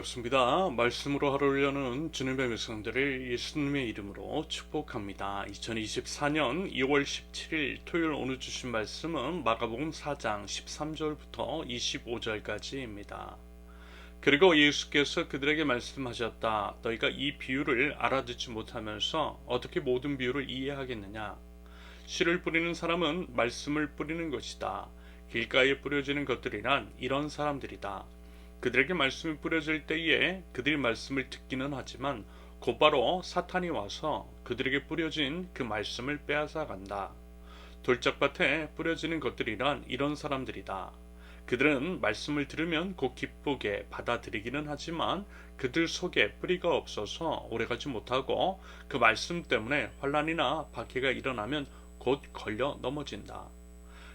반갑습니다. 말씀으로 하루를 여는 주님의 백성들을 예수님의 이름으로 축복합니다. 2024년 2월 17일 토요일 오늘 주신 말씀은 마가복음 4장 13절부터 25절까지입니다. 그리고 예수께서 그들에게 말씀하셨다. 너희가 이 비유를 알아듣지 못하면서 어떻게 모든 비유를 이해하겠느냐? 씨를 뿌리는 사람은 말씀을 뿌리는 것이다. 길가에 뿌려지는 것들이란 이런 사람들이다. 그들에게 말씀이 뿌려질 때에 그들이 말씀을 듣기는 하지만 곧바로 사탄이 와서 그들에게 뿌려진 그 말씀을 빼앗아 간다. 돌짝밭에 뿌려지는 것들이란 이런 사람들이다. 그들은 말씀을 들으면 곧 기쁘게 받아들이기는 하지만 그들 속에 뿌리가 없어서 오래가지 못하고 그 말씀 때문에 환난이나 박해가 일어나면 곧 걸려 넘어진다.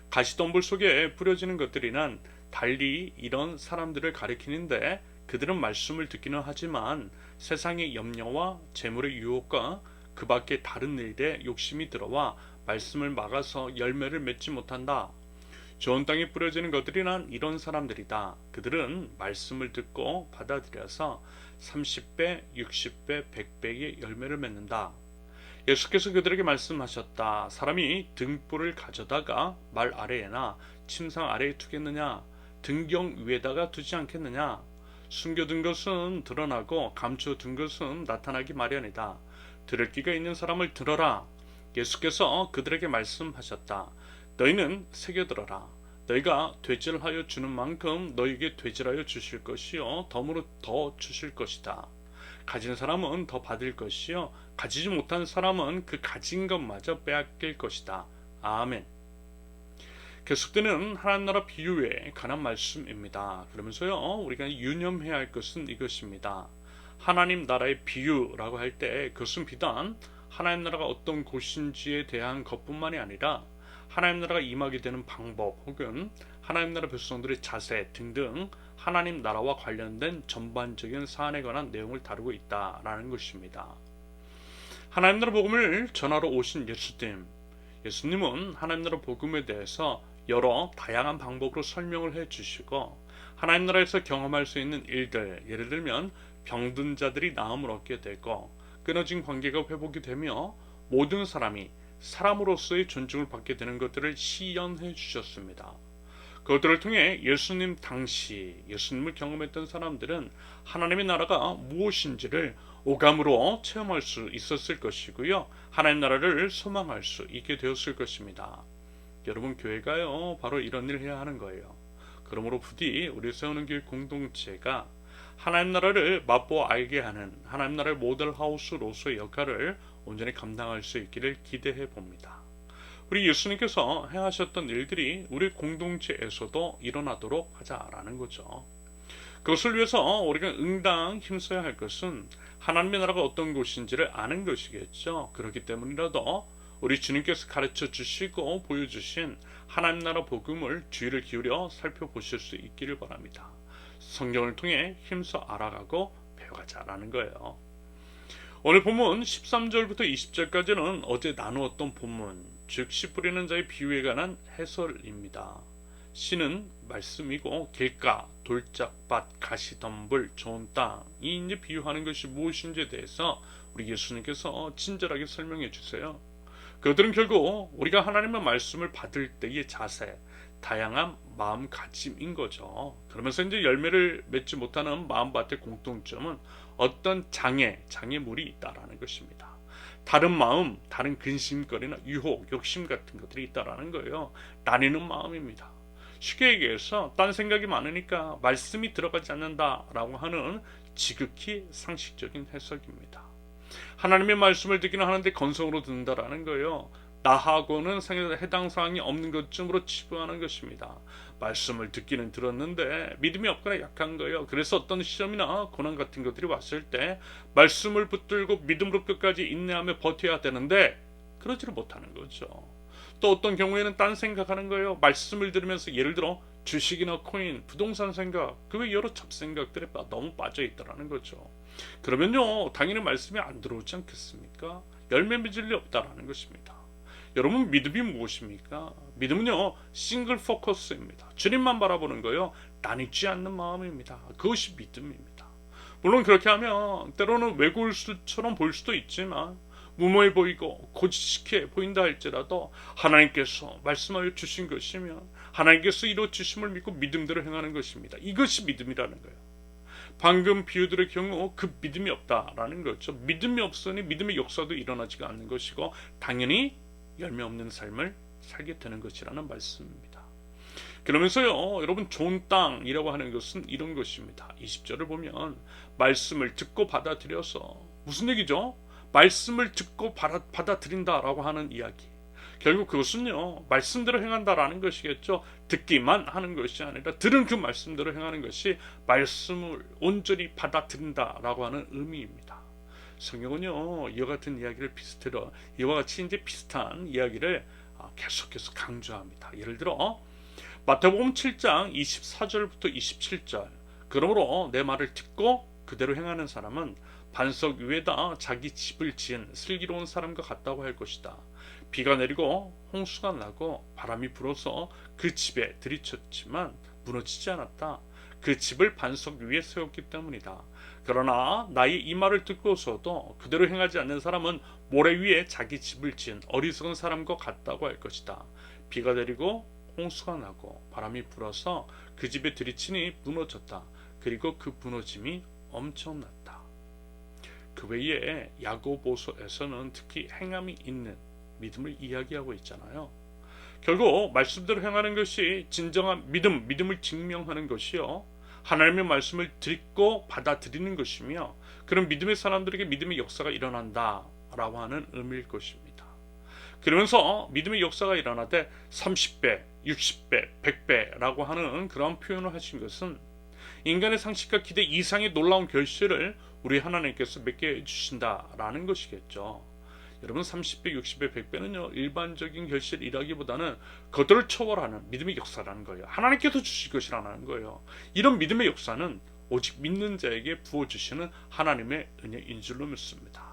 가시덤불 속에 뿌려지는 것들이란 달리 이런 사람들을 가리키는데 그들은 말씀을 듣기는 하지만 세상의 염려와 재물의 유혹과 그 밖에 다른 일에 욕심이 들어와 말씀을 막아서 열매를 맺지 못한다. 좋은 땅에 뿌려지는 것들이란 이런 사람들이다. 그들은 말씀을 듣고 받아들여서 30배, 60배, 100배의 열매를 맺는다. 예수께서 그들에게 말씀하셨다. 사람이 등불을 가져다가 말 아래에나 침상 아래에 두겠느냐? 등경 위에다가 두지 않겠느냐? 숨겨둔 것은 드러나고 감춰둔 것은 나타나기 마련이다. 들을 귀가 있는 사람을 들어라. 예수께서 그들에게 말씀하셨다. 너희는 새겨들어라. 너희가 되질하여 주는 만큼 너희에게 되질하여 주실 것이요 덤으로 더 주실 것이다. 가진 사람은 더 받을 것이요 가지지 못한 사람은 그 가진 것마저 빼앗길 것이다. 아멘. 계속되는 하나님 나라 비유에 관한 말씀입니다. 그러면서요 우리가 유념해야 할 것은 이것입니다. 하나님 나라의 비유라고 할 때 그것은 비단 하나님 나라가 어떤 곳인지에 대한 것뿐만이 아니라 하나님 나라가 임하게 되는 방법 혹은 하나님 나라 백성들의 자세 등등 하나님 나라와 관련된 전반적인 사안에 관한 내용을 다루고 있다라는 것입니다. 하나님 나라 복음을 전하러 오신 예수님은 하나님 나라 복음에 대해서 여러 다양한 방법으로 설명을 해주시고 하나님 나라에서 경험할 수 있는 일들, 예를 들면 병든 자들이 나음을 얻게 되고 끊어진 관계가 회복이 되며 모든 사람이 사람으로서의 존중을 받게 되는 것들을 시연해 주셨습니다. 그것들을 통해 예수님 당시 예수님을 경험했던 사람들은 하나님의 나라가 무엇인지를 오감으로 체험할 수 있었을 것이고요. 하나님 나라를 소망할 수 있게 되었을 것입니다. 여러분 교회가요 바로 이런 일을 해야 하는 거예요. 그러므로 부디 우리 세우는 교회 공동체가 하나님 나라를 맛보아 알게 하는 하나님 나라의 모델하우스로서의 역할을 온전히 감당할 수 있기를 기대해 봅니다. 우리 예수님께서 행하셨던 일들이 우리 공동체에서도 일어나도록 하자라는 거죠. 그것을 위해서 우리가 응당 힘써야 할 것은 하나님의 나라가 어떤 곳인지를 아는 것이겠죠. 그렇기 때문이라도 우리 주님께서 가르쳐 주시고 보여주신 하나님 나라 복음을 주의를 기울여 살펴보실 수 있기를 바랍니다. 성경을 통해 힘써 알아가고 배워가자라는 거예요. 오늘 본문 13절부터 20절까지는 어제 나누었던 본문, 즉 씨 뿌리는 자의 비유에 관한 해설입니다. 씨는 말씀이고 길가, 돌짝밭, 가시덤불, 좋은 땅이 이제 비유하는 것이 무엇인지에 대해서 우리 예수님께서 친절하게 설명해 주세요. 그들은 결국 우리가 하나님의 말씀을 받을 때의 자세, 다양한 마음가짐인 거죠. 그러면서 이제 열매를 맺지 못하는 마음밭의 공통점은 어떤 장애물이 있다라는 것입니다. 다른 마음, 다른 근심거리나 유혹, 욕심 같은 것들이 있다라는 거예요. 나뉘는 마음입니다. 쉽게 얘기해서 딴 생각이 많으니까 말씀이 들어가지 않는다라고 하는 지극히 상식적인 해석입니다. 하나님의 말씀을 듣기는 하는데 건성으로 듣는다라는 거예요. 나하고는 해당 사항이 없는 것쯤으로 치부하는 것입니다. 말씀을 듣기는 들었는데 믿음이 없거나 약한 거예요. 그래서 어떤 시험이나 고난 같은 것들이 왔을 때 말씀을 붙들고 믿음으로 끝까지 인내하며 버텨야 되는데 그러지를 못하는 거죠. 또 어떤 경우에는 딴 생각하는 거예요. 말씀을 들으면서 예를 들어 주식이나 코인, 부동산 생각, 그 외 여러 잡생각들에 너무 빠져 있다라는 거죠. 그러면요 당연히 말씀이 안 들어오지 않겠습니까? 열매 맺을 리 없다라는 것입니다. 여러분 믿음이 무엇입니까? 믿음은요 싱글 포커스입니다. 주님만 바라보는 거요 나뉘지 않는 마음입니다. 그것이 믿음입니다. 물론 그렇게 하면 때로는 외골 수처럼 보일 수도 있지만 무모해 보이고 고지식해 보인다 할지라도 하나님께서 말씀하여 주신 것이면 하나님께서 이루어 주심을 믿고 믿음대로 행하는 것입니다. 이것이 믿음이라는 거예요. 방금 비유들의 경우 그 믿음이 없다라는 거죠. 믿음이 없으니 믿음의 역사도 일어나지가 않는 것이고 당연히 열매 없는 삶을 살게 되는 것이라는 말씀입니다. 그러면서요, 여러분, 좋은 땅이라고 하는 것은 이런 것입니다. 20절을 보면 말씀을 듣고 받아들여서, 무슨 얘기죠? 말씀을 듣고 받아들인다라고 하는 이야기. 결국 그것은요, 말씀대로 행한다라는 것이겠죠. 듣기만 하는 것이 아니라 들은 그 말씀대로 행하는 것이 말씀을 온전히 받아들인다라고 하는 의미입니다. 성경은요, 이와 같은 이야기를 이와 같이 이제 비슷한 이야기를 계속해서 강조합니다. 예를 들어 마태복음 7장 24절부터 27절. 그러므로 내 말을 듣고 그대로 행하는 사람은 반석 위에다 자기 집을 지은 슬기로운 사람과 같다고 할 것이다. 비가 내리고 홍수가 나고 바람이 불어서 그 집에 들이쳤지만 무너지지 않았다. 그 집을 반석 위에 세웠기 때문이다. 그러나 나의 이 말을 듣고서도 그대로 행하지 않는 사람은 모래 위에 자기 집을 지은 어리석은 사람과 같다고 할 것이다. 비가 내리고 홍수가 나고 바람이 불어서 그 집에 들이치니 무너졌다. 그리고 그 무너짐이 엄청났다. 그 외에 야고보서에서는 특히 행함이 있는 믿음을 이야기하고 있잖아요. 결국 말씀대로 행하는 것이 진정한 믿음을 증명하는 것이요, 하나님의 말씀을 듣고 받아들이는 것이며, 그런 믿음의 사람들에게 믿음의 역사가 일어난다라고 하는 의미일 것입니다. 그러면서 믿음의 역사가 일어나되 30배, 60배, 100배라고 하는 그런 표현을 하신 것은 인간의 상식과 기대 이상의 놀라운 결실을 우리 하나님께서 맺게 해주신다라는 것이겠죠. 여러분, 30배, 60배, 100배는요 일반적인 결실이라기보다는 그들을 초월하는 믿음의 역사라는 거예요. 하나님께서 주실 것이라는 거예요. 이런 믿음의 역사는 오직 믿는 자에게 부어주시는 하나님의 은혜인 줄로 믿습니다.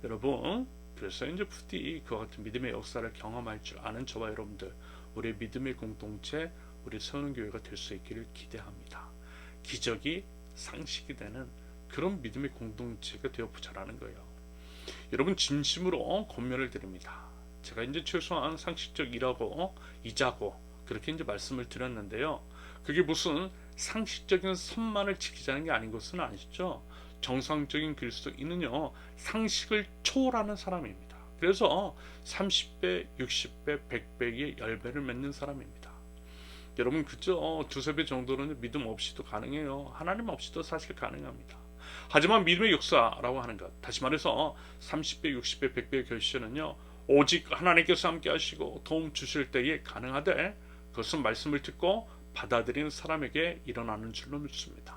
여러분, 그래서 이제 부디 그와 같은 믿음의 역사를 경험할 줄 아는 저와 여러분들, 우리의 믿음의 공동체, 우리 세우는교회가 될 수 있기를 기대합니다. 기적이 상식이 되는 그런 믿음의 공동체가 되어보자라는 거예요. 여러분, 진심으로 권면을 드립니다. 제가 이제 최소한 상식적이라고 이자고 그렇게 이제 말씀을 드렸는데요. 그게 무슨 상식적인 선만을 지키자는 게 아닌 것은 아시죠? 정상적인 그리스도인은요 상식을 초월하는 사람입니다. 그래서 30배, 60배, 100배의 열배를 맺는 사람입니다. 여러분, 그저 두세 배 정도는 믿음 없이도 가능해요. 하나님 없이도 사실 가능합니다. 하지만 믿음의 역사라고 하는 것, 다시 말해서 30배, 60배, 100배의 결실은요 오직 하나님께서 함께 하시고 도움 주실 때에 가능하되, 그것은 말씀을 듣고 받아들이는 사람에게 일어나는 줄로 믿습니다.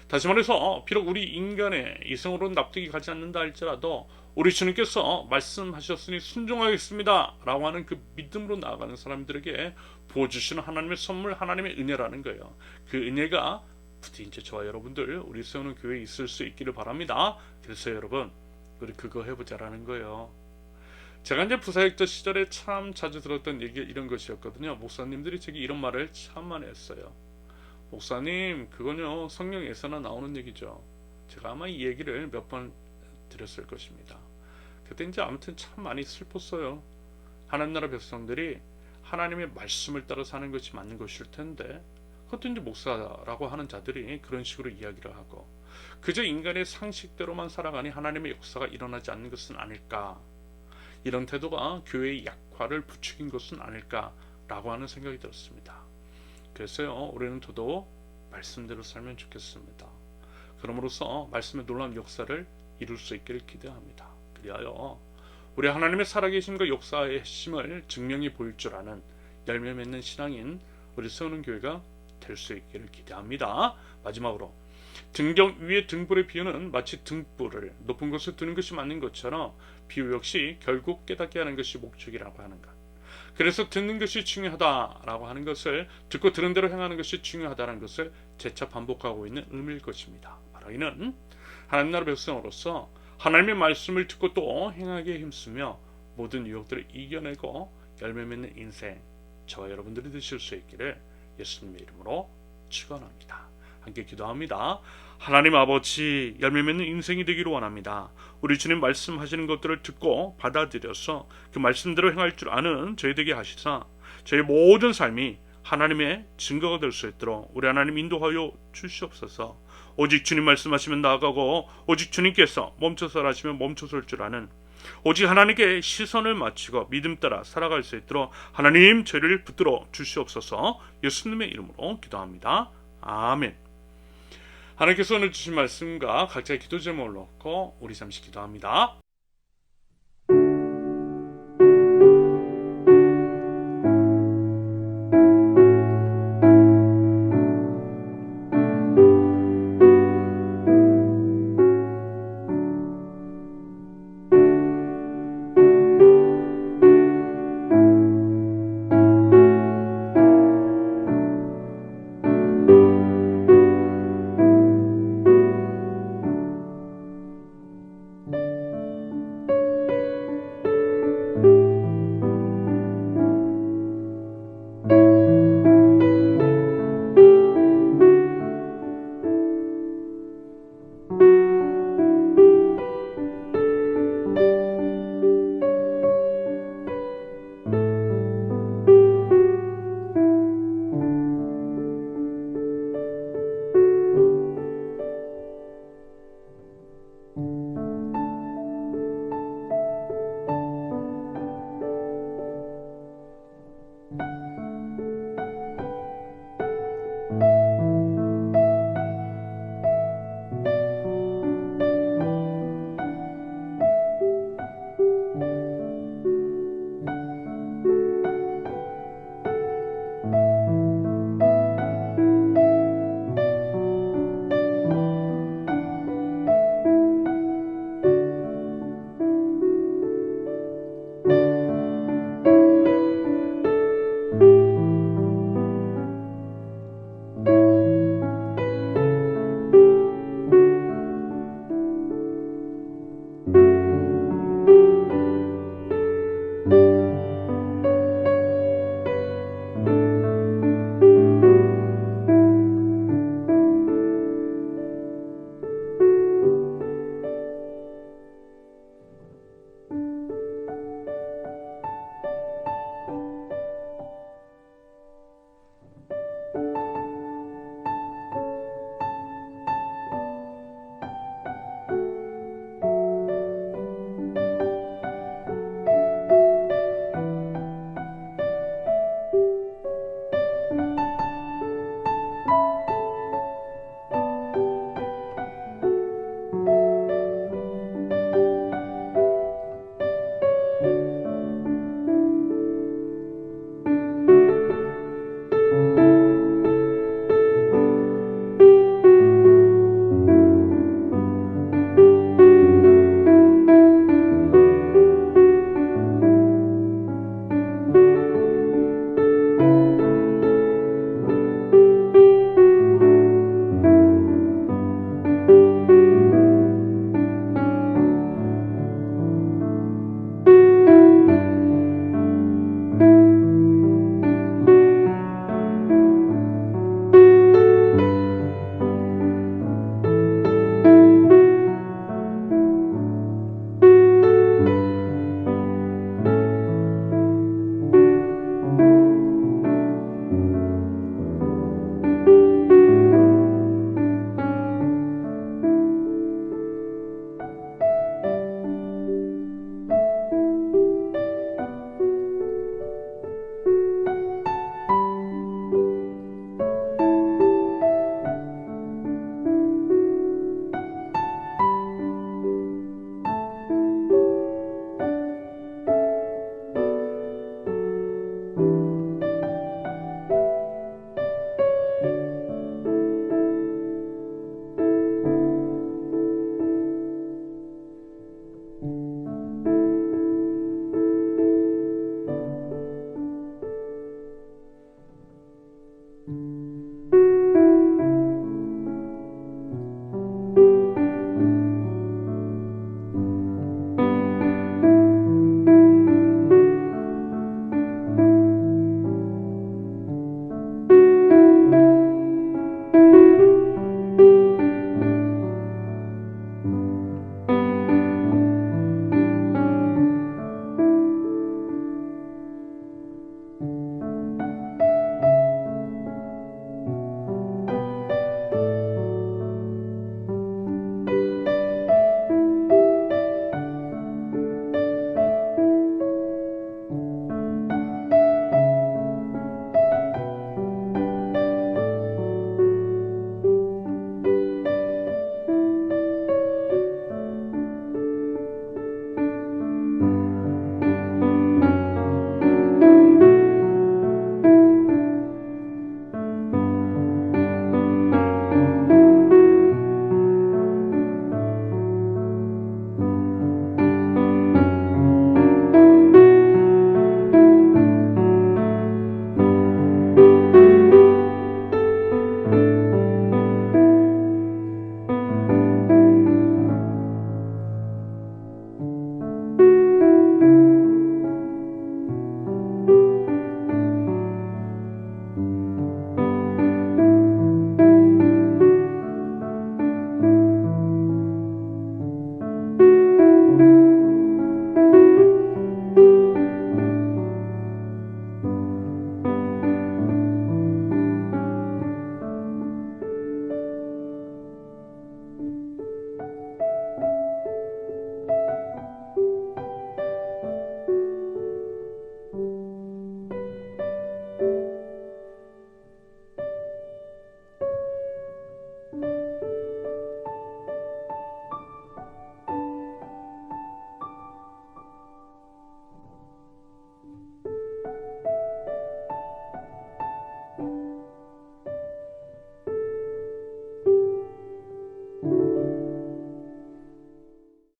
다시 말해서 비록 우리 인간의 이성으로는 납득이 가지 않는다 할지라도 우리 주님께서 말씀하셨으니 순종하겠습니다 라고 하는 그 믿음으로 나아가는 사람들에게 부어주시는 하나님의 선물, 하나님의 은혜라는 거예요. 그 은혜가 부디 이제 저와 여러분들, 우리 세우는 교회에 있을 수 있기를 바랍니다. 그래서 여러분, 우리 그거 해보자라는 거예요. 제가 이제 부사역자 시절에 참 자주 들었던 얘기 이런 것이었거든요. 목사님들이 제게 이런 말을 참 많이 했어요. 목사님, 그건요 성경에서나 나오는 얘기죠. 제가 아마 이 얘기를 몇 번 드렸을 것입니다. 그때 이제 아무튼 참 많이 슬펐어요. 하나님 나라 백성들이 하나님의 말씀을 따라 사는 것이 맞는 것일 텐데, 그것도 이제 목사라고 하는 자들이 그런 식으로 이야기를 하고, 그저 인간의 상식대로만 살아가니 하나님의 역사가 일어나지 않는 것은 아닐까, 이런 태도가 교회의 약화를 부추긴 것은 아닐까라고 하는 생각이 들었습니다. 그래서요, 우리는 더더욱 말씀대로 살면 좋겠습니다. 그럼으로써 말씀의 놀라운 역사를 이룰 수 있기를 기대합니다. 그리하여 우리 하나님의 살아계심과 역사의 핵심을 증명해 보일 줄 아는 열매 맺는 신앙인 우리 세우는 교회가 될 수 있기를 기대합니다. 마지막으로, 등경 위에 등불의 비유는 마치 등불을 높은 곳에 두는 것이 맞는 것처럼 비유 역시 결국 깨닫게 하는 것이 목적이라고 하는 것. 그래서 듣는 것이 중요하다라고 하는 것을, 듣고 들은 대로 행하는 것이 중요하다는 것을 재차 반복하고 있는 의미일 것입니다. 바로 이는 하나님 나라 백성으로서 하나님의 말씀을 듣고 또 행하기에 힘쓰며 모든 유혹들을 이겨내고 열매 맺는 인생, 저와 여러분들이 되실 수 있기를 예수님의 이름으로 축원합니다. 함께 기도합니다. 하나님 아버지, 열매 맺는 인생이 되기를 원합니다. 우리 주님 말씀하시는 것들을 듣고 받아들여서 그 말씀대로 행할 줄 아는 저희 되게 하시사 저희 모든 삶이 하나님의 증거가 될 수 있도록 우리 하나님 인도하여 주시옵소서. 오직 주님 말씀하시면 나아가고 오직 주님께서 멈춰서 하시면 멈춰설 줄 아는, 오직 하나님께 시선을 맞추고 믿음 따라 살아갈 수 있도록 하나님 저희를 붙들어 주시옵소서. 예수님의 이름으로 기도합니다. 아멘. 하나님께서 오늘 주신 말씀과 각자의 기도 제목을 놓고 우리 잠시 기도합니다.